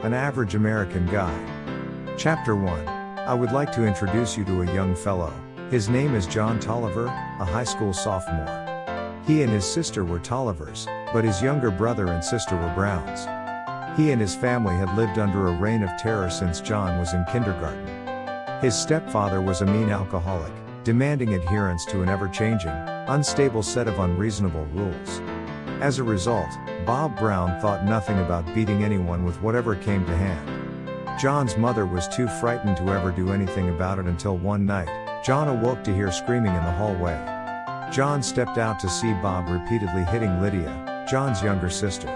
An Average American Guy. Chapter 1. I would like to introduce you to a young fellow. His name is John Tolliver, a high school sophomore. He and his sister were Tollivers, but his younger brother and sister were Browns. He and his family had lived under a reign of terror since John was in kindergarten. His stepfather was a mean alcoholic, demanding adherence to an ever-changing, unstable set of unreasonable rules. As a result, Bob Brown thought nothing about beating anyone with whatever came to hand. John's mother was too frightened to ever do anything about it until one night, John awoke to hear screaming in the hallway. John stepped out to see Bob repeatedly hitting Lydia, John's younger sister.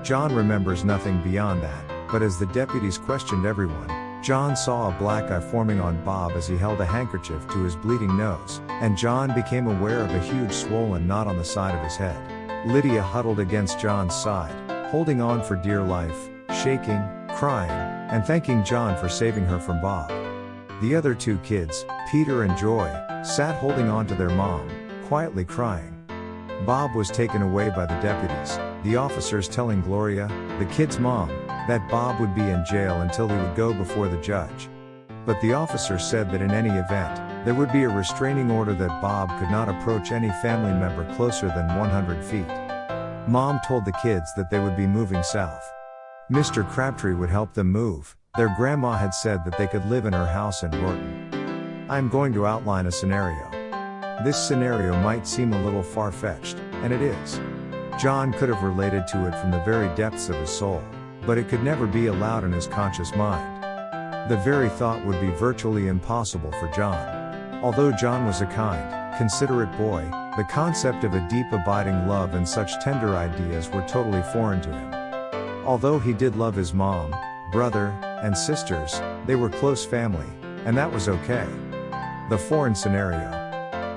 John remembers nothing beyond that, but as the deputies questioned everyone, John saw a black eye forming on Bob as he held a handkerchief to his bleeding nose, and John became aware of a huge swollen knot on the side of his head. Lydia huddled against John's side, holding on for dear life, shaking, crying, and thanking John for saving her from Bob. The other two kids, Peter and Joy, sat holding on to their mom, quietly crying. Bob was taken away by the deputies, the officers telling Gloria, the kid's mom, that Bob would be in jail until he would go before the judge. But the officer said that in any event, there would be a restraining order that Bob could not approach any family member closer than 100 feet. Mom told the kids that they would be moving south. Mr. Crabtree would help them move. Their grandma had said that they could live in her house in Norton. I'm going to outline a scenario. This scenario might seem a little far-fetched, and it is. John could have related to it from the very depths of his soul, but it could never be allowed in his conscious mind. The very thought would be virtually impossible for John. Although John was a kind, considerate boy, the concept of a deep abiding love and such tender ideas were totally foreign to him. Although he did love his mom, brother, and sisters, they were close family, and that was okay. The foreign scenario.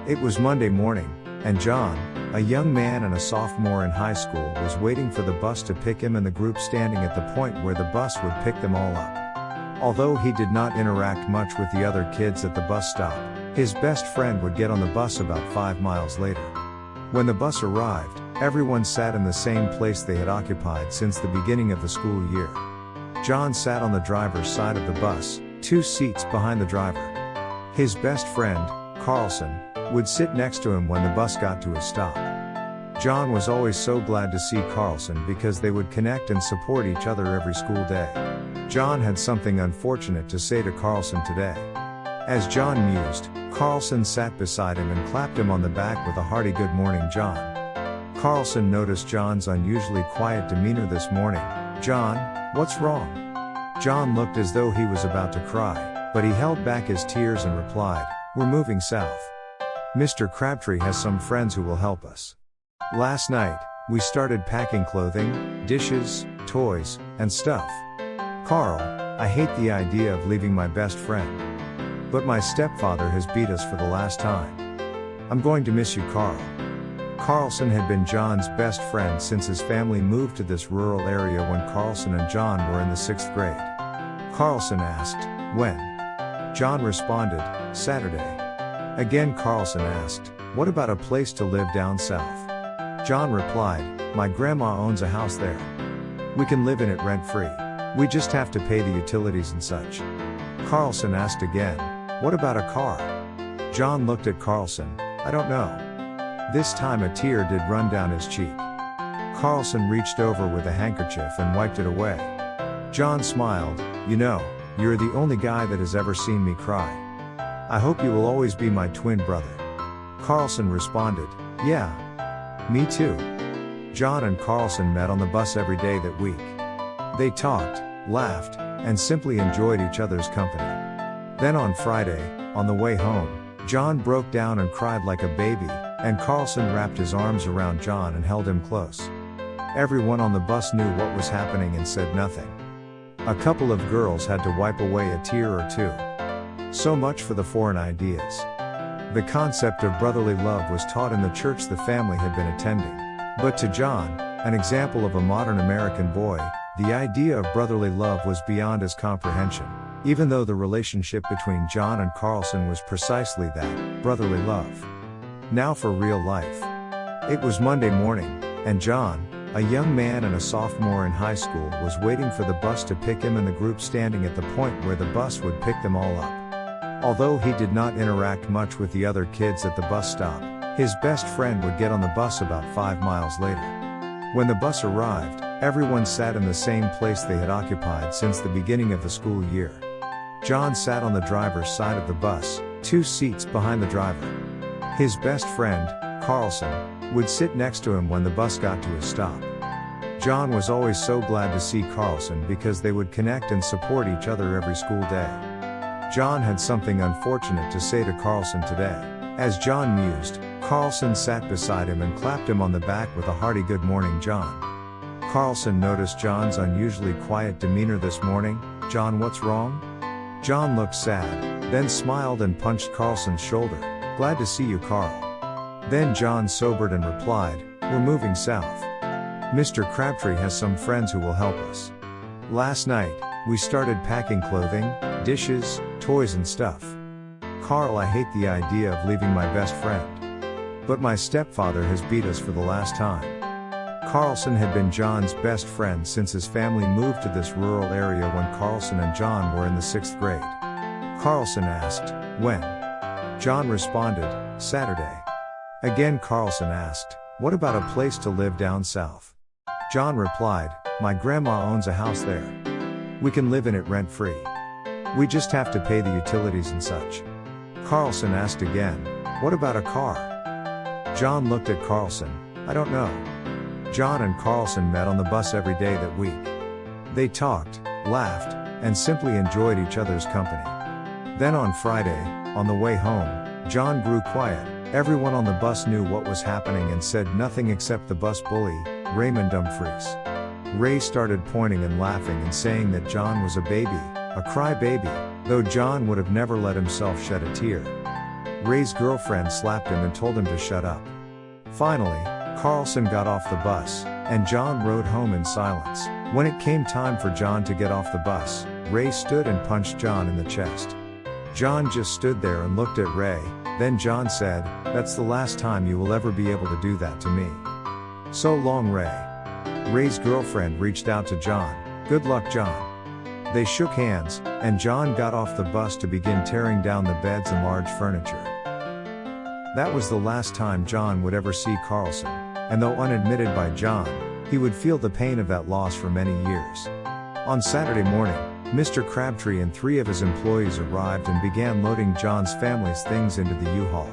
It was Monday morning, and John, a young man and a sophomore in high school, was waiting for the bus to pick him and the group standing at the point where the bus would pick them all up. Although he did not interact much with the other kids at the bus stop, his best friend would get on the bus about 5 miles later. When the bus arrived, everyone sat in the same place they had occupied since the beginning of the school year. John sat on the driver's side of the bus, 2 seats behind the driver. His best friend, Carlson, would sit next to him when the bus got to a stop. John was always so glad to see Carlson because they would connect and support each other every school day. John had something unfortunate to say to Carlson today. As John mused, Carlson sat beside him and clapped him on the back with a hearty "Good morning, John." Carlson noticed John's unusually quiet demeanor this morning. "John, what's wrong?" John looked as though he was about to cry, but he held back his tears and replied, "We're moving south. Mr. Crabtree has some friends who will help us. Last night, we started packing clothing, dishes, toys, and stuff. Carl, I hate the idea of leaving my best friend. But my stepfather has beat us for the last time. I'm going to miss you, Carl." Carlson had been John's best friend since his family moved to this rural area when Carlson and John were in the 6th grade. Carlson asked, "When?" John responded, "Saturday." Again Carlson asked, "What about a place to live down south?" John replied, "My grandma owns a house there. We can live in it rent-free. We just have to pay the utilities and such." Carlson asked again, "What about a car?" John looked at Carlson, "I don't know." This time a tear did run down his cheek. Carlson reached over with a handkerchief and wiped it away. John smiled, "You know, you're the only guy that has ever seen me cry. I hope you will always be my twin brother." Carlson responded, "Yeah. Me too." John and Carlson met on the bus every day that week. They talked, laughed, and simply enjoyed each other's company. Then on Friday, on the way home, John broke down and cried like a baby, and Carlson wrapped his arms around John and held him close. Everyone on the bus knew what was happening and said nothing. A couple of girls had to wipe away a tear or two. So much for the foreign ideas. The concept of brotherly love was taught in the church the family had been attending. But to John, an example of a modern American boy, the idea of brotherly love was beyond his comprehension, even though the relationship between John and Carlson was precisely that, brotherly love. Now for real life. It was Monday morning, and John, A young man and a sophomore in high school was waiting for the bus to pick him and the group standing at the point where the bus would pick them all up. Although he did not interact much with the other kids at the bus stop, his best friend would get on the bus about 5 miles later. When the bus arrived, everyone sat in the same place they had occupied since the beginning of the school year. John sat on the driver's side of the bus, 2 seats behind the driver. His best friend, Carlson, would sit next to him when the bus got to a stop. John was always so glad to see Carlson because they would connect and support each other every school day. John had something unfortunate to say to Carlson today. As John mused, Carlson sat beside him and clapped him on the back with a hearty "Good morning, John." Carlson noticed John's unusually quiet demeanor this morning. "John, what's wrong?" John looked sad, then smiled and punched Carlson's shoulder. "Glad to see you, Carl." Then John sobered and replied, "We're moving south. Mr. Crabtree has some friends who will help us. Last night, we started packing clothing, dishes, toys and stuff. Carl, I hate the idea of leaving my best friend. But my stepfather has beat us for the last time." Carlson had been John's best friend since his family moved to this rural area when Carlson and John were in the 6th grade. Carlson asked, "When?" John responded, "Saturday." Again Carlson asked, "What about a place to live down south?" John replied, "My grandma owns a house there. We can live in it rent-free. We just have to pay the utilities and such." Carlson asked again, "What about a car?" John looked at Carlson. "I don't know." John and Carlson met on the bus every day that week. They talked, laughed, and simply enjoyed each other's company. Then on Friday, on the way home, John grew quiet. Everyone on the bus knew what was happening and said nothing except the bus bully, Raymond Dumfries. Ray started pointing and laughing and saying that John was a baby, a cry-baby, though John would have never let himself shed a tear. Ray's girlfriend slapped him and told him to shut up. Finally, Carlson got off the bus, and John rode home in silence. When it came time for John to get off the bus, Ray stood and punched John in the chest. John just stood there and looked at Ray. Then John said, "That's the last time you will ever be able to do that to me. So long, Ray." Ray's girlfriend reached out to John. "Good luck, John." They shook hands, and John got off the bus to begin tearing down the beds and large furniture. That was the last time John would ever see Carlson, and though unadmitted by John, he would feel the pain of that loss for many years. On Saturday morning, Mr. Crabtree and 3 of his employees arrived and began loading John's family's things into the U-Haul.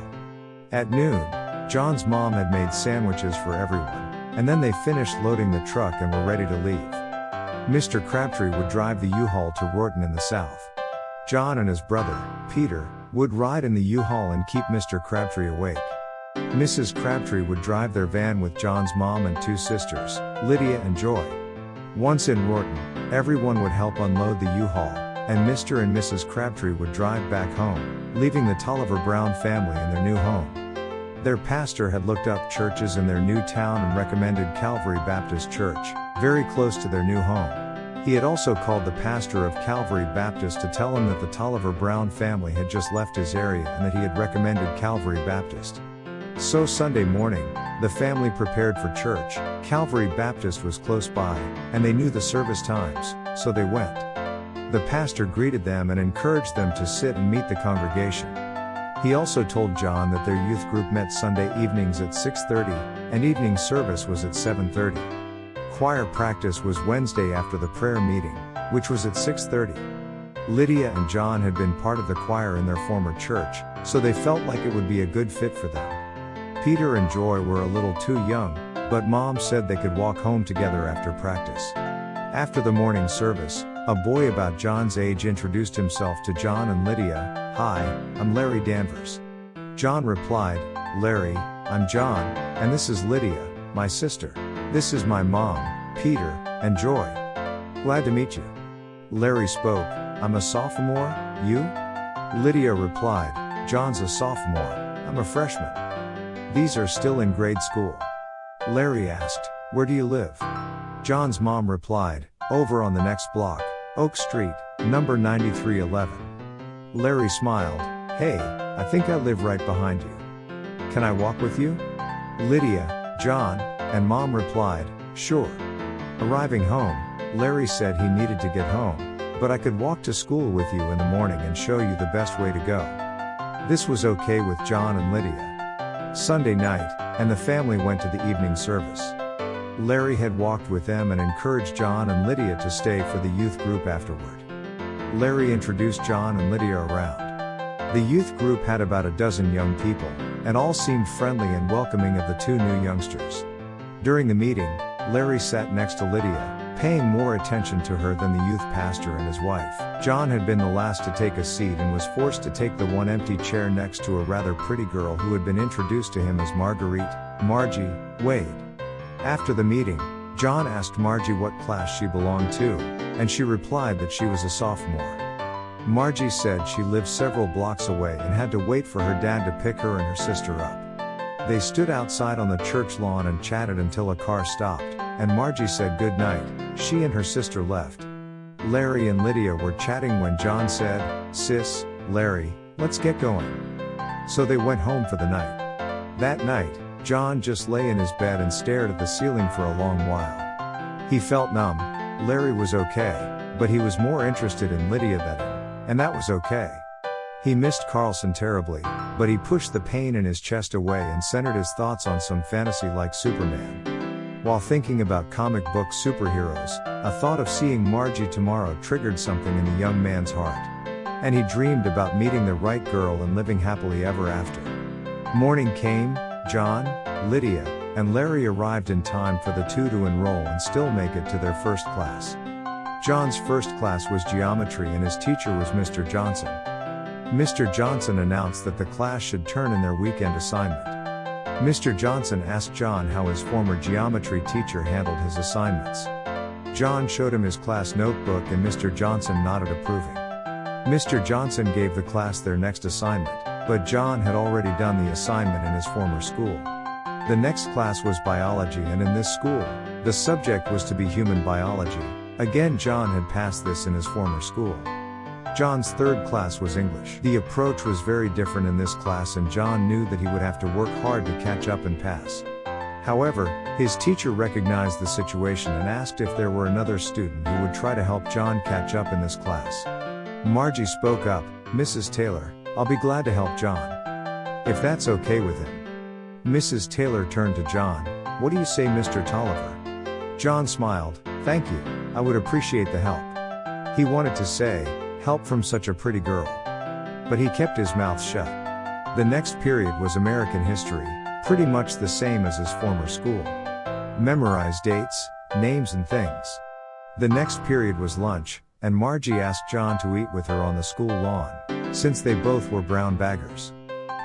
At noon, John's mom had made sandwiches for everyone, and then they finished loading the truck and were ready to leave. Mr. Crabtree would drive the U-Haul to Rorton in the south. John and his brother, Peter, would ride in the U-Haul and keep Mr. Crabtree awake. Mrs. Crabtree would drive their van with John's mom and 2 sisters, Lydia and Joy. Once in Rorton, everyone would help unload the U-Haul, and Mr. and Mrs. Crabtree would drive back home, leaving the Tolliver Brown family in their new home. Their pastor had looked up churches in their new town and recommended Calvary Baptist Church, very close to their new home. He had also called the pastor of Calvary Baptist to tell him that the Tolliver Brown family had just left his area and that he had recommended Calvary Baptist. So Sunday morning, the family prepared for church. Calvary Baptist was close by, and they knew the service times, so they went. The pastor greeted them and encouraged them to sit and meet the congregation. He also told John that their youth group met Sunday evenings at 6:30, and evening service was at 7:30. Choir practice was Wednesday after the prayer meeting, which was at 6:30. Lydia and John had been part of the choir in their former church, so they felt like it would be a good fit for them. Peter and Joy were a little too young, but Mom said they could walk home together after practice. After the morning service, a boy about John's age introduced himself to John and Lydia. "Hi, I'm Larry Danvers." John replied, "Larry, I'm John, and this is Lydia, my sister. This is my mom, Peter, and Joy. Glad to meet you." Larry spoke, "I'm a sophomore, you?" Lydia replied, "John's a sophomore, I'm a freshman." These are still in grade school. Larry asked, "Where do you live?" John's mom replied, "Over on the next block, Oak Street, number 9311. Larry smiled, "Hey, I think I live right behind you. Can I walk with you?" Lydia, John, and Mom replied, Sure. Arriving home, Larry said he needed to get home, but I could walk to school with you in the morning and show you the best way to go. This was okay with John and Lydia. Sunday night, and the family went to the evening service. Larry had walked with them and encouraged John and Lydia to stay for the youth group afterward. Larry introduced John and Lydia around. The youth group had about a dozen young people, and all seemed friendly and welcoming of the two new youngsters. During the meeting, Larry sat next to Lydia, paying more attention to her than the youth pastor and his wife. John had been the last to take a seat and was forced to take the one empty chair next to a rather pretty girl who had been introduced to him as Margie Wade. After the meeting, John asked Margie what class she belonged to, and she replied that she was a sophomore. Margie said she lived several blocks away and had to wait for her dad to pick her and her sister up. They stood outside on the church lawn and chatted until a car stopped, and Margie said good night. She and her sister left. Larry and Lydia were chatting when John said, "Sis, Larry, let's get going." So they went home for the night. That night, John just lay in his bed and stared at the ceiling for a long while. He felt numb. Larry was okay, but he was more interested in Lydia than him, and that was okay. He missed Carlson terribly, but he pushed the pain in his chest away and centered his thoughts on some fantasy like Superman. While thinking about comic book superheroes, a thought of seeing Margie tomorrow triggered something in the young man's heart. And he dreamed about meeting the right girl and living happily ever after. Morning came. John, Lydia, and Larry arrived in time for the two to enroll and still make it to their first class. John's first class was geometry and his teacher was Mr. Johnson. Mr. Johnson announced that the class should turn in their weekend assignment. Mr. Johnson asked John how his former geometry teacher handled his assignments. John showed him his class notebook and Mr. Johnson nodded approving. Mr. Johnson gave the class their next assignment, but John had already done the assignment in his former school. The next class was biology, and in this school, the subject was to be human biology. Again, John had passed this in his former school. John's third class was English. The approach was very different in this class and John knew that he would have to work hard to catch up and pass. However, his teacher recognized the situation and asked if there were another student who would try to help John catch up in this class. Margie spoke up, "Mrs. Taylor, I'll be glad to help John. If that's okay with him." Mrs. Taylor turned to John, "What do you say, Mr. Tolliver?" John smiled, "Thank you, I would appreciate the help." He wanted to say, "Help from such a pretty girl." But he kept his mouth shut. The next period was American history, pretty much the same as his former school. Memorize dates, names and things. The next period was lunch, and Margie asked John to eat with her on the school lawn, since they both were brown baggers.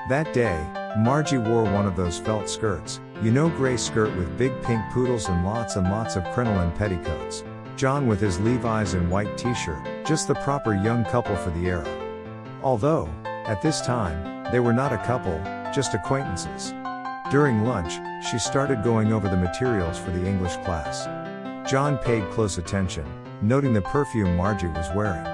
That day, Margie wore one of those felt skirts, gray skirt with big pink poodles and lots of crinoline petticoats. John with his Levi's and white t-shirt, just the proper young couple for the era. Although, at this time, they were not a couple, just acquaintances. During lunch, she started going over the materials for the English class. John paid close attention, noting the perfume Margie was wearing.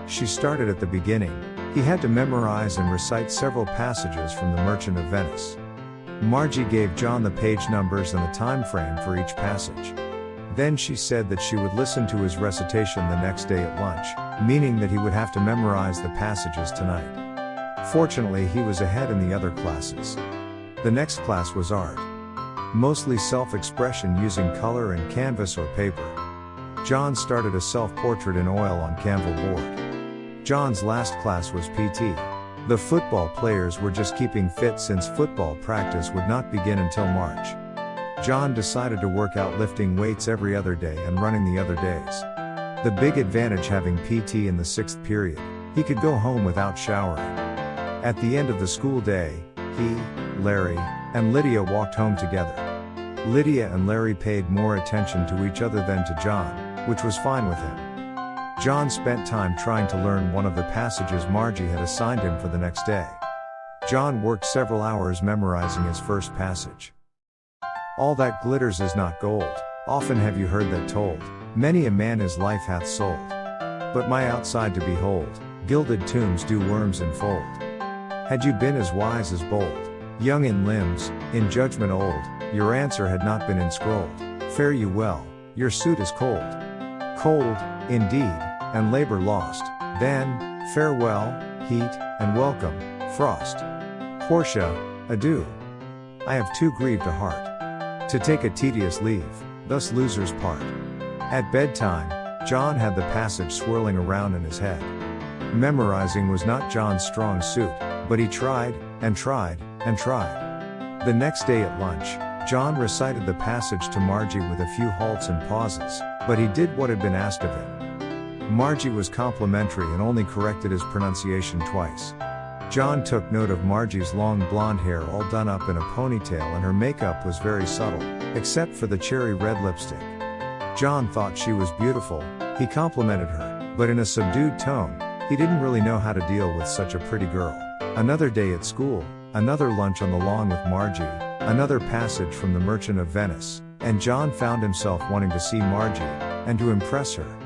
She started at the beginning. He had to memorize and recite several passages from The Merchant of Venice. Margie gave John the page numbers and the time frame for each passage. Then she said that she would listen to his recitation the next day at lunch, meaning that he would have to memorize the passages tonight. Fortunately, he was ahead in the other classes. The next class was art. Mostly self-expression using color and canvas or paper. John started a self-portrait in oil on Canval board. John's last class was PT. The football players were just keeping fit since football practice would not begin until March. John decided to work out lifting weights every other day and running the other days. The big advantage having PT in the 6th period, he could go home without showering. At the end of the school day, he, Larry, and Lydia walked home together. Lydia and Larry paid more attention to each other than to John, which was fine with him. John spent time trying to learn one of the passages Margie had assigned him for the next day. John worked several hours memorizing his first passage. All that glitters is not gold, often have you heard that told, many a man his life hath sold. But my outside to behold, gilded tombs do worms enfold. Had you been as wise as bold, young in limbs, in judgment old, your answer had not been enscrolled. Fare you well, your suit is cold. Cold, indeed, and labor lost. Then, farewell, heat, and welcome, frost. Portia, adieu. I have too grieved a heart to take a tedious leave, thus losers part. At bedtime, John had the passage swirling around in his head. Memorizing was not John's strong suit, but he tried, and tried, and tried. The next day at lunch, John recited the passage to Margie with a few halts and pauses, but he did what had been asked of him. Margie was complimentary and only corrected his pronunciation twice. John took note of Margie's long blonde hair all done up in a ponytail, and her makeup was very subtle, except for the cherry red lipstick. John thought she was beautiful. He complimented her, but in a subdued tone. He didn't really know how to deal with such a pretty girl. Another day at school, another lunch on the lawn with Margie, another passage from The Merchant of Venice, and John found himself wanting to see Margie, and to impress her.